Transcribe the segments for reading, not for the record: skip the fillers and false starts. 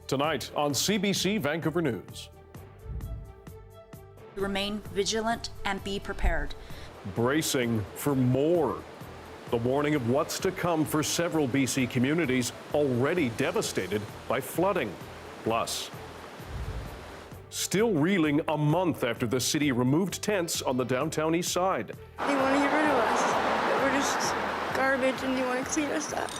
Tonight on CBC Vancouver News. Remain vigilant and be prepared. Bracing for more. The warning of what's to come for several BC communities already devastated by flooding. Plus, still reeling a month after the city removed tents on the downtown east side. They want to get rid of us. We're just garbage and they want to clean us up.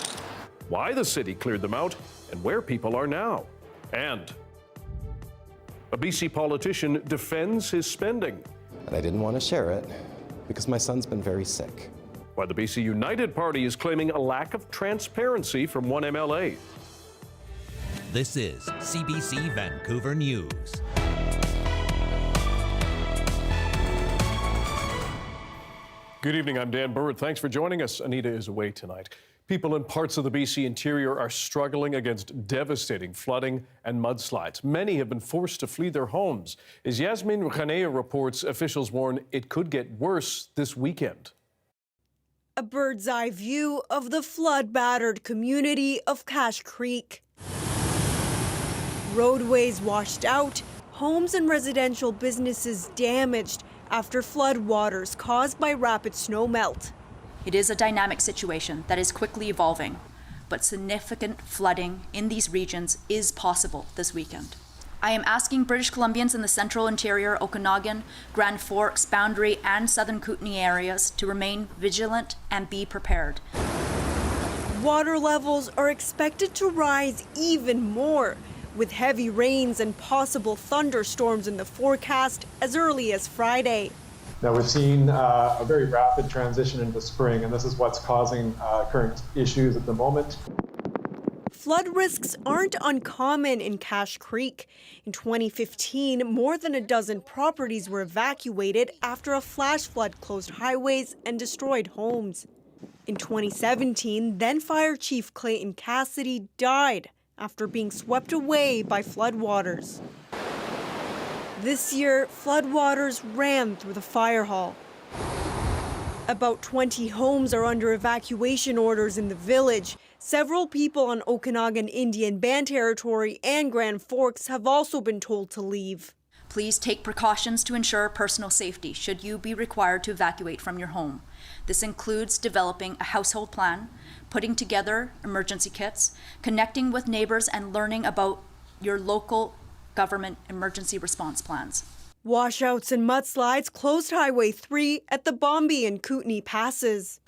Why the city cleared them out and where people are now. And a BC politician defends his spending. And I didn't want to share it because my son's been very sick. Why the BC United Party is claiming a lack of transparency from one MLA. This is CBC Vancouver News. Good evening, I'm Dan Burritt. Thanks for joining us. Anita is away tonight. People in parts of the BC interior are struggling against devastating flooding and mudslides. Many have been forced to flee their homes. As Yasmin Khanea reports, officials warn it could get worse this weekend. A bird's-eye view of the flood-battered community of Cache Creek. Roadways washed out, homes and residential businesses damaged after floodwaters caused by rapid snowmelt. It is a dynamic situation that is quickly evolving, but significant flooding in these regions is possible this weekend. I am asking British Columbians in the central interior, Okanagan, Grand Forks, Boundary, and southern Kootenay areas to remain vigilant and be prepared. Water levels are expected to rise even more, with heavy rains and possible thunderstorms in the forecast as early as Friday. Now we've seen a very rapid transition into spring, and this is what's causing current issues at the moment. Flood risks aren't uncommon in Cache Creek. In 2015, more than a dozen properties were evacuated after a flash flood closed highways and destroyed homes. In 2017, then Fire Chief Clayton Cassidy died after being swept away by floodwaters. This year, floodwaters ran through the fire hall. About 20 homes are under evacuation orders in the village. Several people on Okanagan Indian Band territory and Grand Forks have also been told to leave. Please take precautions to ensure personal safety should you be required to evacuate from your home. This includes developing a household plan, putting together emergency kits, connecting with neighbors, and learning about your local government emergency response plans. Washouts and mudslides closed Highway 3 at the Bombay and Kootenay passes.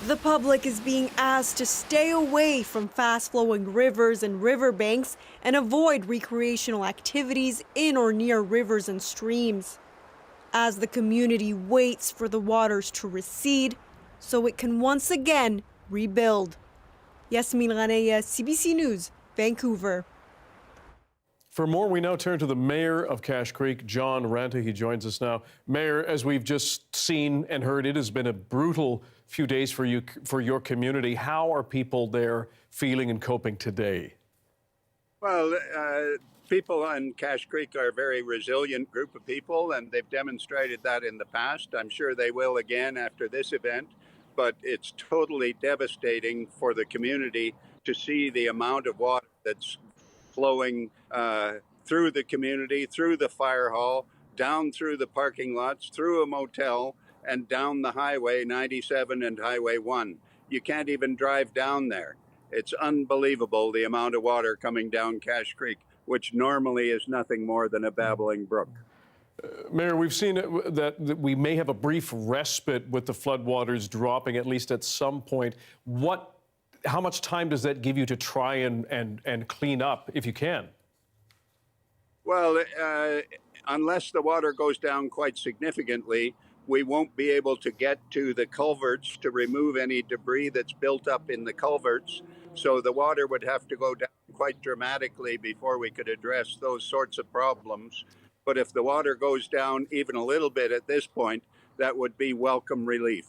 The public is being asked to stay away from fast-flowing rivers and riverbanks and avoid recreational activities in or near rivers and streams, as the community waits for the waters to recede so it can once again rebuild. Yasmin Khanea, CBC News, Vancouver. For more, we now turn to the mayor of Cache Creek, John Ranta. He joins us now. Mayor, as we've just seen and heard, it has been a brutal few days for you, for your community. How are people there feeling and coping today? Well, people on Cache Creek are a very resilient group of people, and they've demonstrated that in the past. I'm sure they will again after this event, but it's totally devastating for the community to see the amount of water that's flowing through the community, through the fire hall, down through the parking lots, through a motel, and down the highway 97 and Highway 1. You can't even drive down there. It's unbelievable the amount of water coming down Cache Creek, which normally is nothing more than a babbling brook. Mayor, we've seen that we may have a brief respite with the floodwaters dropping, at least at some point. How much time does that give you to try and clean up, if you can? Well, unless the water goes down quite significantly, we won't be able to get to the culverts to remove any debris that's built up in the culverts. So the water would have to go down quite dramatically before we could address those sorts of problems. But if the water goes down even a little bit at this point, that would be welcome relief.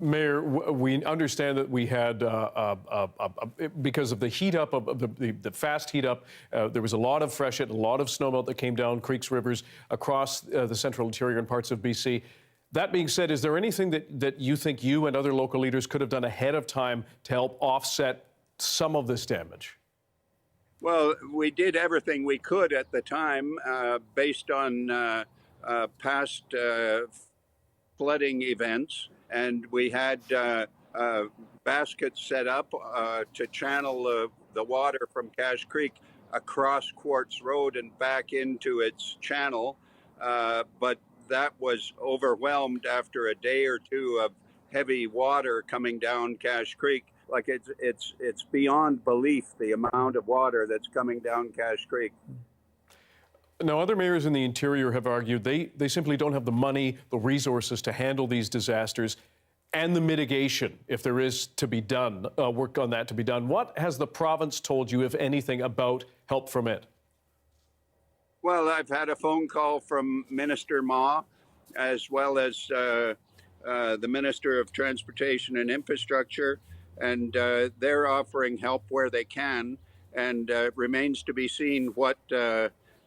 Mayor, we understand that we had, because of the heat up, of the fast heat up, there was a lot of freshet, a lot of snowmelt that came down creeks, rivers across the central interior and parts of BC. That being said, is there anything that you think you and other local leaders could have done ahead of time to help offset some of this damage? Well, we did everything we could at the time based on past flooding events, and we had baskets set up to channel the water from Cache Creek across Quartz Road and back into its channel, but that was overwhelmed after a day or two of heavy water coming down Cache Creek. Like it's beyond belief the amount of water that's coming down Cache Creek. Now, other mayors in the interior have argued they simply don't have the money, the resources to handle these disasters and the mitigation, if there is to be done, work on that to be done. What has the province told you, if anything, about help from it? Well, I've had a phone call from Minister Ma, as well as the Minister of Transportation and Infrastructure, and they're offering help where they can, and it remains to be seen what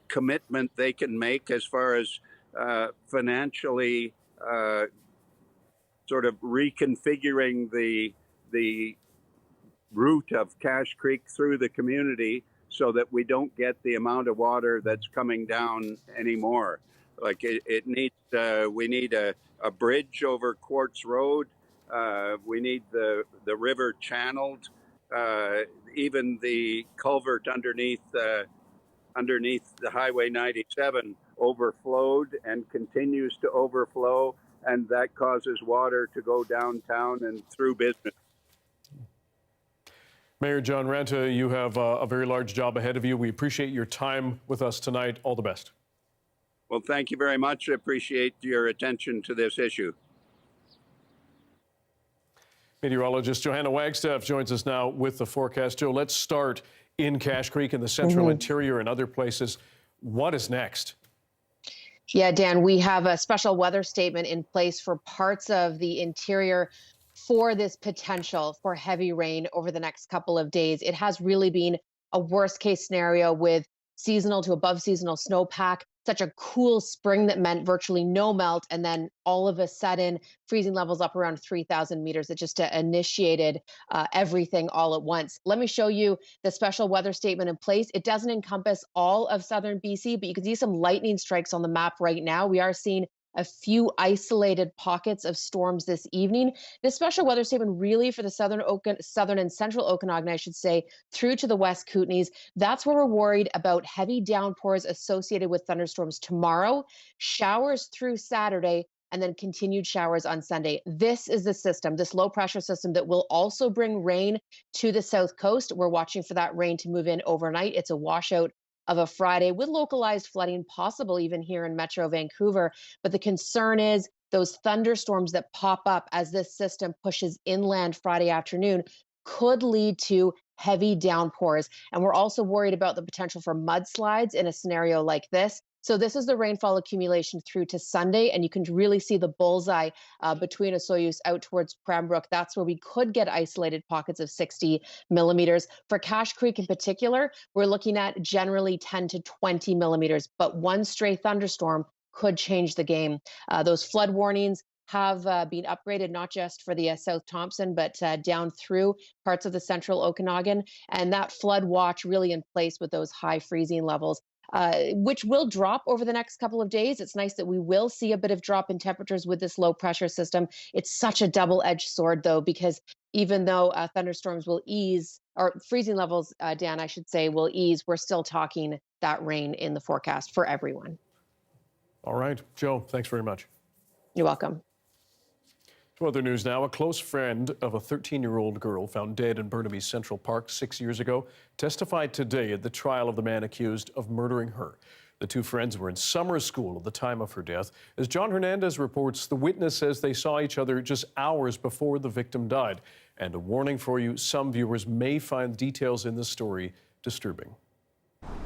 commitment they can make as far as financially sort of reconfiguring the route of Cache Creek through the community so that we don't get the amount of water that's coming down anymore. Like it needs, we need a bridge over Quartz Road. We need the river channeled. Even the culvert underneath the Highway 97 overflowed and continues to overflow, and that causes water to go downtown and through business. Mayor John Ranta, you have a very large job ahead of you. We appreciate your time with us tonight. All the best. Well, thank you very much. I appreciate your attention to this issue. Meteorologist Johanna Wagstaffe joins us now with the forecast. Joe, let's start in Cache Creek in the central interior and other places. What is next? Yeah, Dan, we have a special weather statement in place for parts of the interior for this potential for heavy rain over the next couple of days. It has really been a worst case scenario with seasonal to above seasonal snowpack, such a cool spring that meant virtually no melt, and then all of a sudden freezing levels up around 3,000 meters. It just initiated everything all at once. Let me show you the special weather statement in place. It doesn't encompass all of southern BC, but you can see some lightning strikes on the map right now. We are seeing a few isolated pockets of storms this evening. This special weather statement really for the southern and central Okanagan, I should say, through to the West Kootenays. That's where we're worried about heavy downpours associated with thunderstorms tomorrow, showers through Saturday, and then continued showers on Sunday. This is the system, this low pressure system that will also bring rain to the south coast. We're watching for that rain to move in overnight. It's a washout of a Friday with localized flooding possible even here in Metro Vancouver. But the concern is those thunderstorms that pop up as this system pushes inland Friday afternoon could lead to heavy downpours. And we're also worried about the potential for mudslides in a scenario like this. So this is the rainfall accumulation through to Sunday, and you can really see the bullseye between Osoyoos out towards Cranbrook. That's where we could get isolated pockets of 60 millimeters. For Cache Creek in particular, we're looking at generally 10 to 20 millimeters, but one stray thunderstorm could change the game. Those flood warnings have been upgraded, not just for the South Thompson, but down through parts of the central Okanagan, and that flood watch really in place with those high freezing levels. Which will drop over the next couple of days. It's nice that we will see a bit of drop in temperatures with this low pressure system. It's such a double-edged sword, though, because even though thunderstorms will ease, or freezing levels, Dan, I should say, will ease, we're still talking that rain in the forecast for everyone. All right. Joe, thanks very much. You're welcome. To other news now, a close friend of a 13-year-old girl found dead in Burnaby's Central Park 6 years ago testified today at the trial of the man accused of murdering her. The two friends were in summer school at the time of her death. As John Hernandez reports, the witness says they saw each other just hours before the victim died. And a warning for you, some viewers may find details in this story disturbing.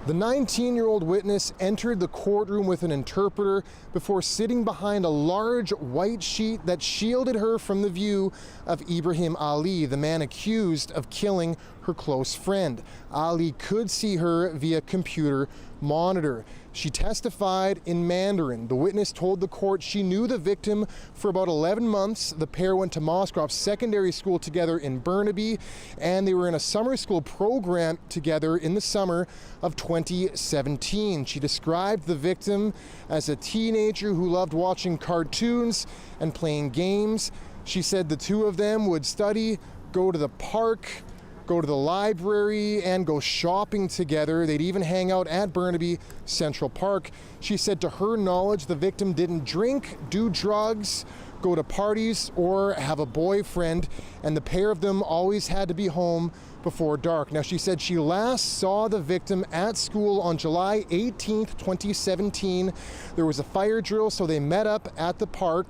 The 19-year-old witness entered the courtroom with an interpreter before sitting behind a large white sheet that shielded her from the view of Ibrahim Ali, the man accused of killing her close friend. Ali could see her via computer monitor. She testified in Mandarin. The witness told the court she knew the victim for about 11 months. The pair went to Moscroft Secondary School together in Burnaby, and they were in a summer school program together in the summer of 2017. She described the victim as a teenager who loved watching cartoons and playing games. She said the two of them would study, go to the park, go to the library, and go shopping together. They'd even hang out at Burnaby Central Park. She said to her knowledge, the victim didn't drink, do drugs, go to parties, or have a boyfriend, and the pair of them always had to be home before dark. Now, she said she last saw the victim at school on July 18th, 2017. There was a fire drill, so they met up at the park.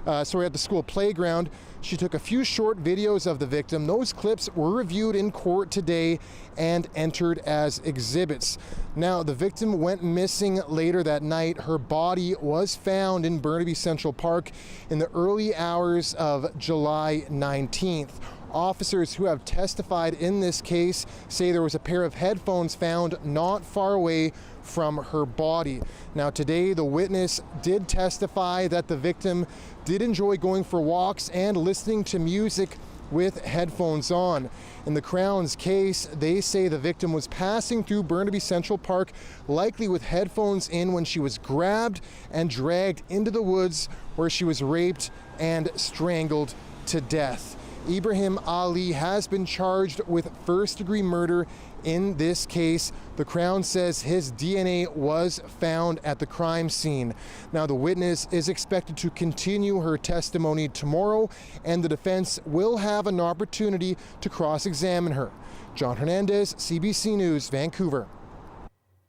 At the school playground. She took a few short videos of the victim. Those clips were reviewed in court today and entered as exhibits. Now, the victim went missing later that night. Her body was found in Burnaby Central Park in the early hours of July 19th. Officers who have testified in this case say there was a pair of headphones found not far away from her body. Now, today, the witness did testify that the victim did enjoy going for walks and listening to music with headphones on. In the Crown's case, they say the victim was passing through Burnaby Central Park, likely with headphones in, when she was grabbed and dragged into the woods, where she was raped and strangled to death. Ibrahim Ali has been charged with first-degree murder in this case. The Crown says his DNA was found at the crime scene. Now, the witness is expected to continue her testimony tomorrow, and the defense will have an opportunity to cross-examine her. John Hernandez, CBC News, Vancouver.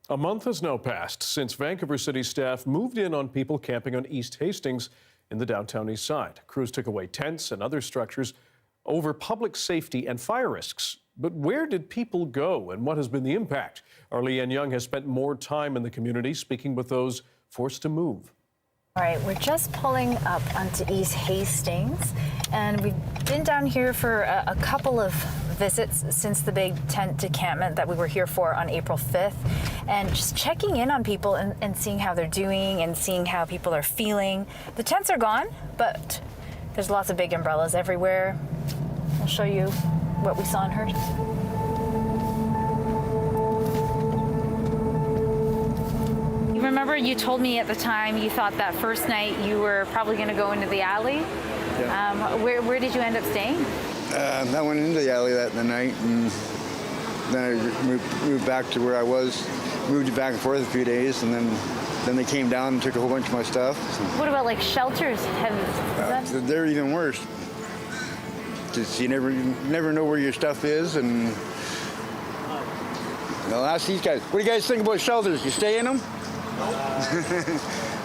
A month has now passed since Vancouver City staff moved in on people camping on East Hastings in the downtown east side. Crews took away tents and other structures over public safety and fire risks. But where did people go, and what has been the impact? Our Leanne Young has spent more time in the community speaking with those forced to move. All right, we're just pulling up onto East Hastings, and we've been down here for a couple of visits since the big tent decampment that we were here for on April 5th, and just checking in on people and seeing how they're doing and seeing how people are feeling. The tents are gone, but there's lots of big umbrellas everywhere. I'll show you what we saw and heard. You remember you told me at the time you thought that first night you were probably going to go into the alley. Yeah. Where did you end up staying? I went into the alley that night, and then I moved back to where I was. Moved back and forth a few days, and then they came down and took a whole bunch of my stuff. What about like shelters? They're even worse. Just, you never know where your stuff is, and I'll ask these guys, what do you guys think about shelters? You stay in them?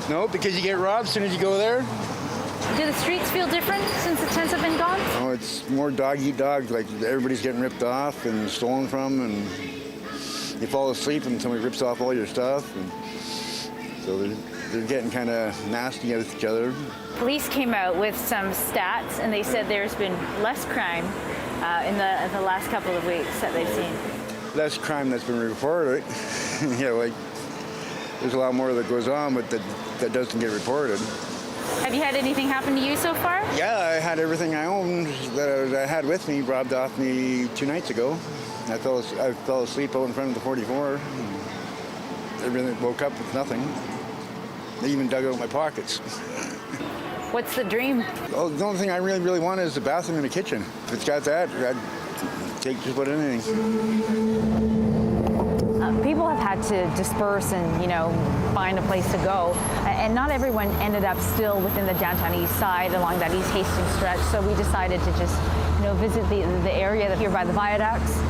No, because you get robbed as soon as you go there. Do the streets feel different since the tents have been gone? Oh, it's more dog eat dog. Like, everybody's getting ripped off and stolen from, and you fall asleep and somebody rips off all your stuff. And so they're getting kind of nasty with each other. Police came out with some stats, and they said there's been less crime in the last couple of weeks that they've seen. Less crime that's been reported. Like, there's a lot more that goes on, but that doesn't get reported. Have you had anything happen to you so far? Yeah, I had everything I owned that I had with me robbed off me 2 nights ago. I fell asleep out in front of the 44. Everything woke up with nothing. They even dug out my pockets. What's the dream? Oh, the only thing I really want is the bathroom and the kitchen. If it's got that, I'd take just about anything. People have had to disperse and, find a place to go. And not everyone ended up still within the downtown east side along that East Hastings stretch. So we decided to just, visit the area here by the viaducts,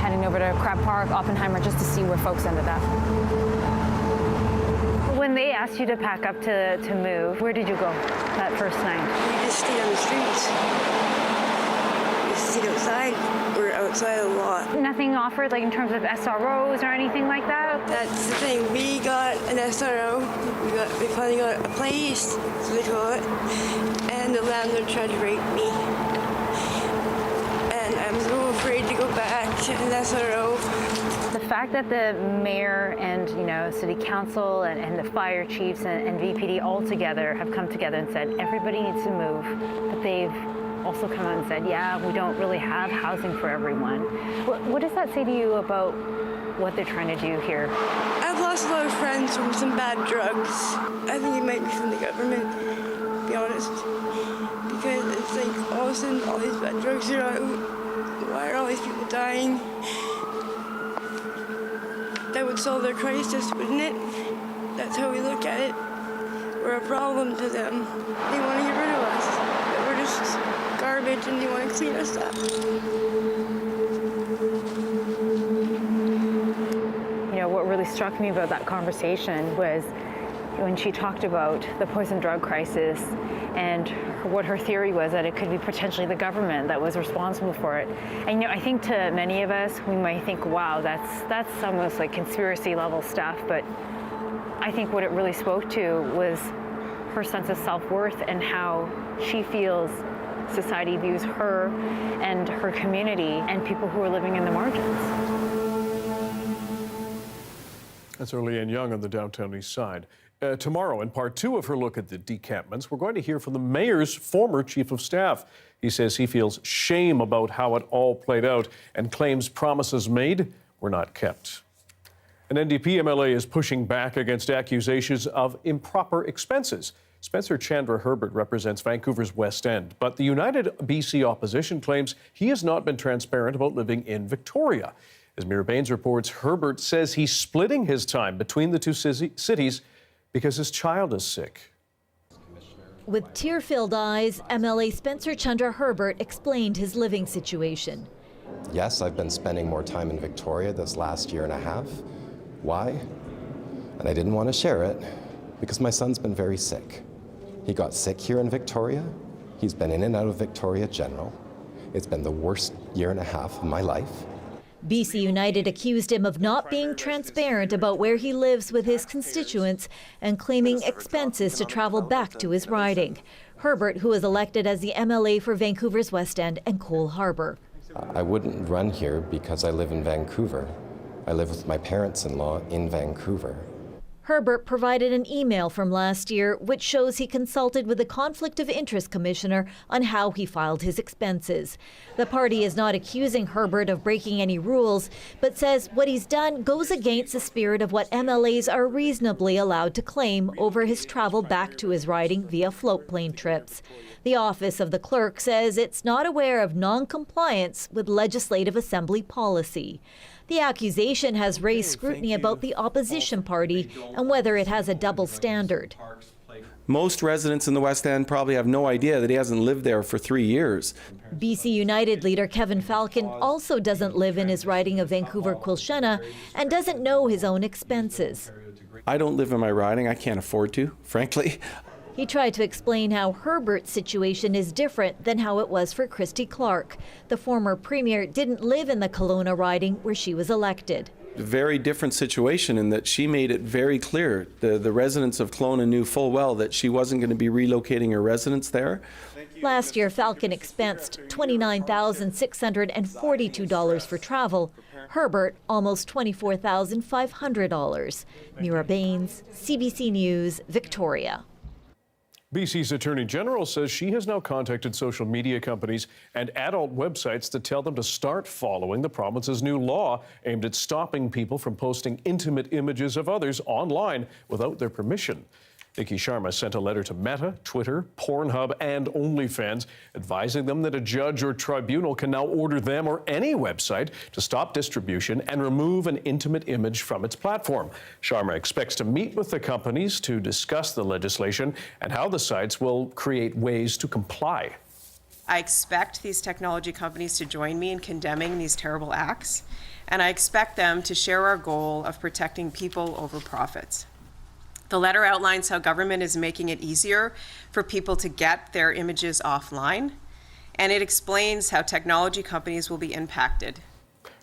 heading over to Crab Park, Oppenheimer, just to see where folks ended up. When they asked you to pack up to move, where did you go that first night? We just stayed on the streets. We just stayed outside. We're outside a lot. Nothing offered, like in terms of SROs or anything like that? That's the thing. We got an SRO. We finally got a place, so they call it. And the landlord tried to rape me. And I'm so afraid to go back to an SRO. The fact that the mayor and, city council and the fire chiefs and VPD all together have come together and said everybody needs to move, but they've also come out and said, yeah, we don't really have housing for everyone. What does that say to you about what they're trying to do here? I've lost a lot of friends from some bad drugs. I think it might be from the government, to be honest. Because it's like all of a sudden all these bad drugs are out. Why are all these people dying? That would solve their crisis, wouldn't it? That's how we look at it. We're a problem to them. They want to get rid of us. That we're just garbage and they want to clean us up. What really struck me about that conversation was when she talked about the poison drug crisis and what her theory was that it could be potentially the government that was responsible for it. And I think to many of us, we might think, wow, that's almost like conspiracy level stuff, but I think what it really spoke to was her sense of self-worth and how she feels society views her and her community and people who are living in the margins. That's Leanne Young on the downtown east side. Tomorrow, in part 2 of her look at the decampments, we're going to hear from the mayor's former chief of staff. He says he feels shame about how it all played out and claims promises made were not kept. An NDP MLA is pushing back against accusations of improper expenses. Spencer Chandra Herbert represents Vancouver's West End, but the United BC opposition claims he has not been transparent about living in Victoria. As Mira Baines reports, Herbert says he's splitting his time between the two cities because his child is sick. With tear-filled eyes, MLA Spencer Chandra Herbert explained his living situation. Yes, I've been spending more time in Victoria this last year and a half. Why? And I didn't want to share it because my son's been very sick. He got sick here in Victoria. He's been in and out of Victoria General. It's been the worst year and a half of my life. BC United accused him of not being transparent about where he lives with his constituents and claiming expenses to travel back to his riding. Herbert, who was elected as the MLA for Vancouver's West End and Cole Harbour. I wouldn't run here because I live in Vancouver. I live with my parents-in-law in Vancouver. Herbert provided an email from last year which shows he consulted with the Conflict of Interest Commissioner on how he filed his expenses. The party is not accusing Herbert of breaking any rules, but says what he's done goes against the spirit of what MLAs are reasonably allowed to claim over his travel back to his riding via float plane trips. The Office of the Clerk says it's not aware of non-compliance with Legislative Assembly policy. The accusation has raised scrutiny about the opposition party and whether it has a double standard. Most residents in the West End probably have no idea that he hasn't lived there for 3 years. BC United leader Kevin Falcon also doesn't live in his riding of Vancouver-Quilchena and doesn't know his own expenses. I don't live in my riding. I can't afford to, frankly. He tried to explain how Herbert's situation is different than how it was for Christy Clark. The former premier didn't live in the Kelowna riding where she was elected. A very different situation in that she made it very clear. The residents of Kelowna knew full well that she wasn't going to be relocating her residence there. Last year, Falcon expensed $29,642 for travel. Herbert, almost $24,500. Mira Baines, CBC News, Victoria. BC's Attorney General says she has now contacted social media companies and adult websites to tell them to start following the province's new law aimed at stopping people from posting intimate images of others online without their permission. Nikki Sharma sent a letter to Meta, Twitter, Pornhub, and OnlyFans, advising them that a judge or tribunal can now order them or any website to stop distribution and remove an intimate image from its platform. Sharma expects to meet with the companies to discuss the legislation and how the sites will create ways to comply. I expect these technology companies to join me in condemning these terrible acts, and I expect them to share our goal of protecting people over profits. The letter outlines how government is making it easier for people to get their images offline, and it explains how technology companies will be impacted.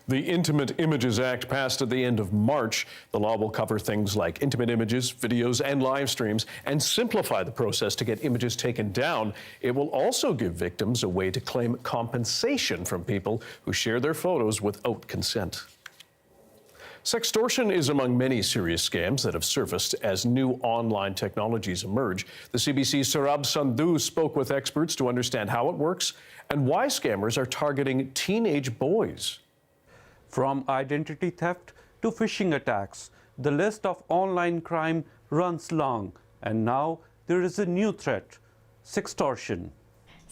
The Intimate Images Act passed at the end of March. The law will cover things like intimate images, videos, and live streams, and simplify the process to get images taken down. It will also give victims a way to claim compensation from people who share their photos without consent. Sextortion is among many serious scams that have surfaced as new online technologies emerge. The CBC's Sarb Sandhu spoke with experts to understand how it works and why scammers are targeting teenage boys. From identity theft to phishing attacks, the list of online crime runs long. And now there is a new threat: sextortion.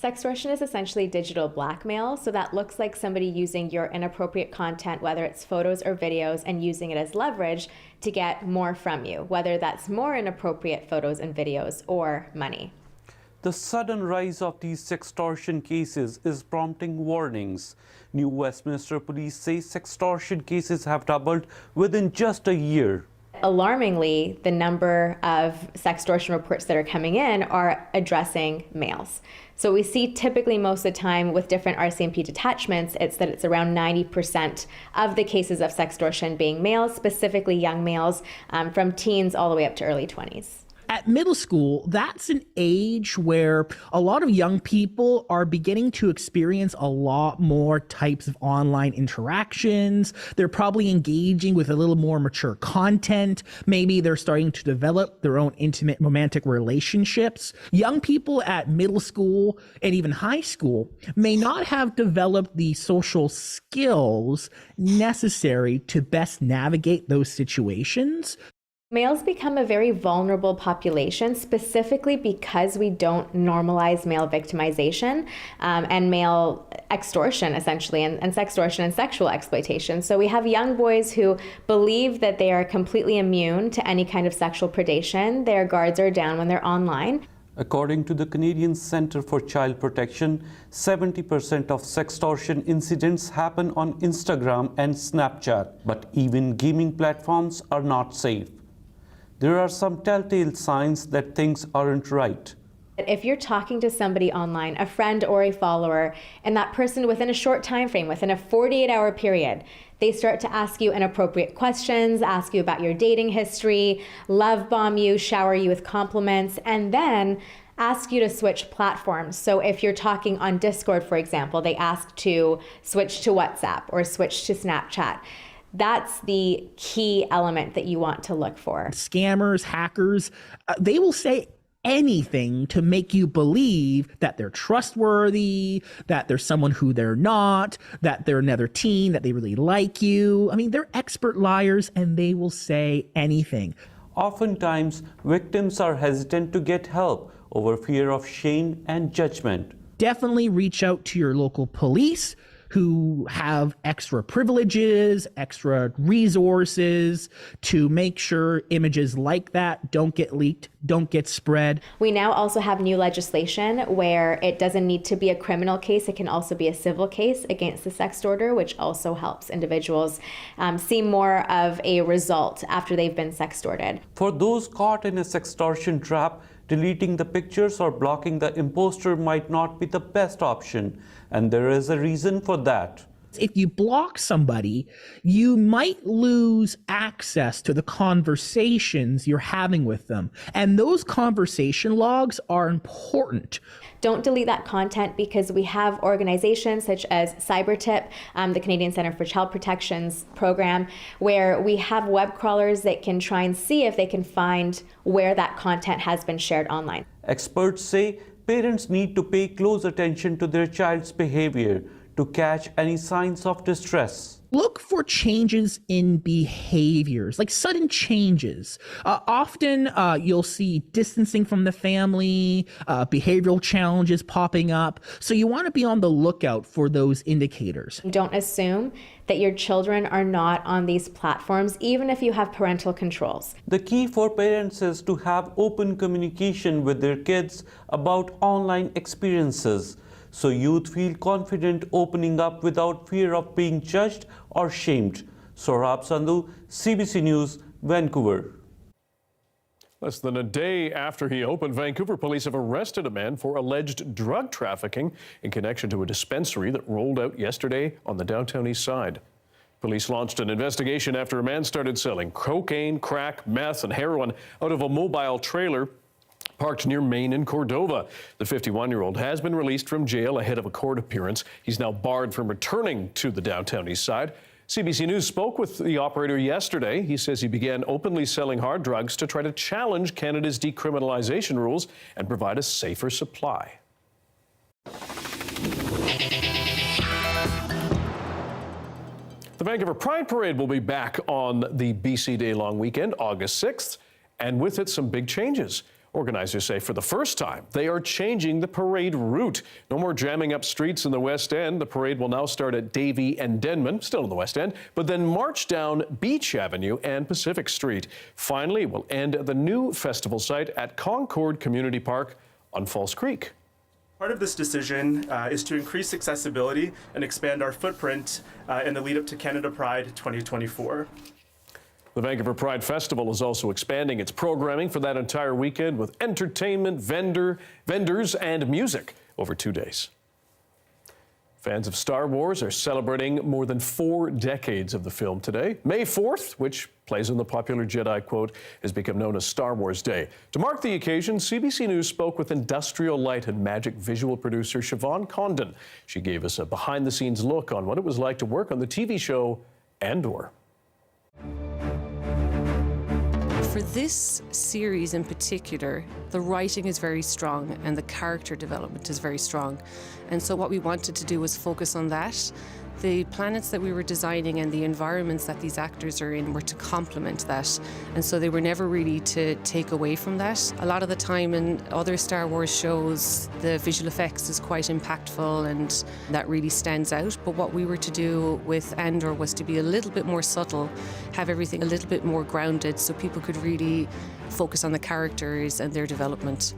Sextortion is essentially digital blackmail, so that looks like somebody using your inappropriate content, whether it's photos or videos, and using it as leverage to get more from you, whether that's more inappropriate photos and videos or money. The sudden rise of these sextortion cases is prompting warnings. New Westminster police say sextortion cases have doubled within just a year. Alarmingly, the number of sextortion reports that are coming in are addressing males. So we see typically most of the time with different RCMP detachments, it's around 90% of the cases of sextortion being males, specifically young males, from teens all the way up to early 20s. At middle school, that's an age where a lot of young people are beginning to experience a lot more types of online interactions. They're probably engaging with a little more mature content. Maybe they're starting to develop their own intimate romantic relationships. Young people at middle school and even high school may not have developed the social skills necessary to best navigate those situations. Males become a very vulnerable population, specifically because we don't normalize male victimization and male extortion, essentially, and sextortion and sexual exploitation. So we have young boys who believe that they are completely immune to any kind of sexual predation. Their guards are down when they're online. According to the Canadian Centre for Child Protection, 70% of sextortion incidents happen on Instagram and Snapchat. But even gaming platforms are not safe. There are some telltale signs that things aren't right. If you're talking to somebody online, a friend or a follower, and that person within a short time frame, within a 48-hour period, they start to ask you inappropriate questions, ask you about your dating history, love bomb you, shower you with compliments, and then ask you to switch platforms. So if you're talking on Discord, for example, they ask to switch to WhatsApp or switch to Snapchat. That's the key element that you want to look for. Scammers, hackers, they will say anything to make you believe that they're trustworthy, that they're someone who they're not, that they're another teen, that they really like you. I mean, they're expert liars and they will say anything. Oftentimes, victims are hesitant to get help over fear of shame and judgment. Definitely reach out to your local police, who have extra privileges, extra resources to make sure images like that don't get leaked, don't get spread. We now also have new legislation where it doesn't need to be a criminal case. It can also be a civil case against the sextorter, which also helps individuals see more of a result after they've been sextorted. For those caught in a sextortion trap, deleting the pictures or blocking the imposter might not be the best option, and there is a reason for that. If you block somebody, you might lose access to the conversations you're having with them, and those conversation logs are important. Don't delete that content, because we have organizations such as CyberTip, the Canadian Centre for Child Protection's program, where we have web crawlers that can try and see if they can find where that content has been shared online. Experts say parents need to pay close attention to their child's behavior to catch any signs of distress. Look for changes in behaviors, like sudden changes. Often you'll see distancing from the family, behavioral challenges popping up. So you want to be on the lookout for those indicators. Don't assume that your children are not on these platforms, even if you have parental controls. The key for parents is to have open communication with their kids about online experiences, so youth feel confident opening up without fear of being judged or shamed. Sarb Sandhu, CBC News, Vancouver. Less than a day after he opened, Vancouver police have arrested a man for alleged drug trafficking in connection to a dispensary that rolled out yesterday on the downtown east side. Police launched an investigation after a man started selling cocaine, crack, meth, and heroin out of a mobile trailer parked near Main and Cordova. The 51-year-old has been released from jail ahead of a court appearance. He's now barred from returning to the downtown east side. CBC News spoke with the operator yesterday. He says he began openly selling hard drugs to try to challenge Canada's decriminalization rules and provide a safer supply. The Vancouver Pride Parade will be back on the BC Day long weekend, August 6th, and with it some big changes. Organizers say for the first time, they are changing the parade route. No more jamming up streets in the West End. The parade will now start at Davie and Denman, still in the West End, but then march down Beach Avenue and Pacific Street. Finally, it will end at the new festival site at Concord Community Park on False Creek. Part of this decision is to increase accessibility and expand our footprint in the lead up to Canada Pride 2024. The Vancouver Pride Festival is also expanding its programming for that entire weekend with entertainment, vendors, and music over 2 days. Fans of Star Wars are celebrating more than 4 decades of the film today. May 4th, which plays on the popular Jedi quote, has become known as Star Wars Day. To mark the occasion, CBC News spoke with industrial light and magic visual producer Siobhan Condon. She gave us a behind-the-scenes look on what it was like to work on the TV show Andor. For this series in particular, the writing is very strong and the character development is very strong. And so what we wanted to do was focus on that. The planets that we were designing and the environments that these actors are in were to complement that. And so they were never really to take away from that. A lot of the time in other Star Wars shows, the visual effects is quite impactful and that really stands out. But what we were to do with Andor was to be a little bit more subtle, have everything a little bit more grounded so people could really focus on the characters and their development.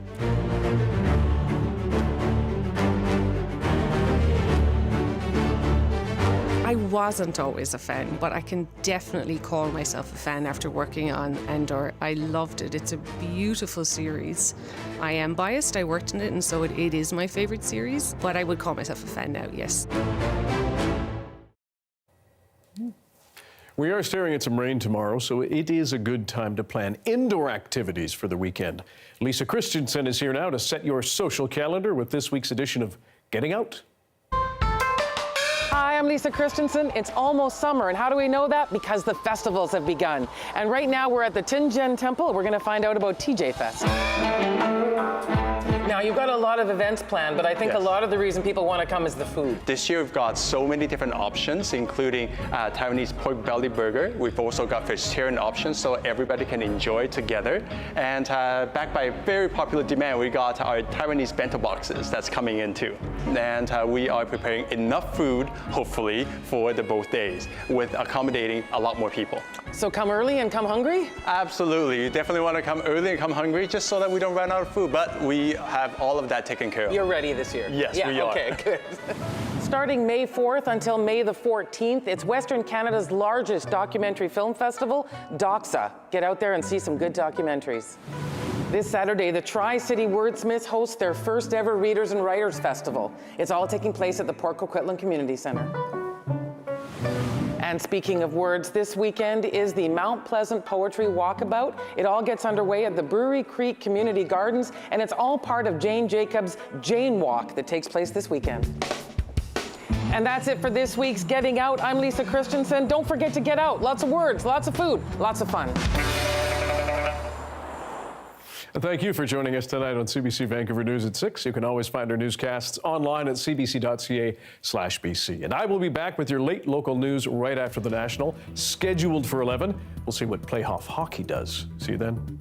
I wasn't always a fan, but I can definitely call myself a fan after working on Andor. I loved it. It's a beautiful series. I am biased. I worked in it, and so it is my favorite series, but I would call myself a fan now, yes. We are staring at some rain tomorrow, so it is a good time to plan indoor activities for the weekend. Lisa Christensen is here now to set your social calendar with this week's edition of Getting Out. Hi, I'm Lisa Christensen. It's almost summer, and how do we know that? Because the festivals have begun. And right now we're at the Tinjen Temple. We're going to find out about TJ Fest. Now, you've got a lot of events planned, but I think a lot of the reason people want to come is the food. This year we've got so many different options, including Taiwanese pork belly burger. We've also got vegetarian options, so everybody can enjoy together. And backed by very popular demand, we got our Taiwanese bento boxes that's coming in too. And we are preparing enough food, hopefully, for the both days, with accommodating a lot more people. So come early and come hungry? Absolutely. You definitely want to come early and come hungry, just so that we don't run out of food. But we have all of that taken care of. You're ready this year? Yes, we are. Okay, good. Starting May 4th until May the 14th, it's Western Canada's largest documentary film festival, DOXA. Get out there and see some good documentaries. This Saturday, the Tri-City Wordsmiths host their first ever Readers and Writers Festival. It's all taking place at the Port Coquitlam Community Centre. And speaking of words, this weekend is the Mount Pleasant Poetry Walkabout. It all gets underway at the Brewery Creek Community Gardens, and it's all part of Jane Jacobs' Jane Walk that takes place this weekend. And that's it for this week's Getting Out. I'm Lisa Christensen. Don't forget to get out. Lots of words, lots of food, lots of fun. Thank you for joining us tonight on CBC Vancouver News at 6. You can always find our newscasts online at cbc.ca/BC. And I will be back with your late local news right after the National, scheduled for 11. We'll see what playoff hockey does. See you then.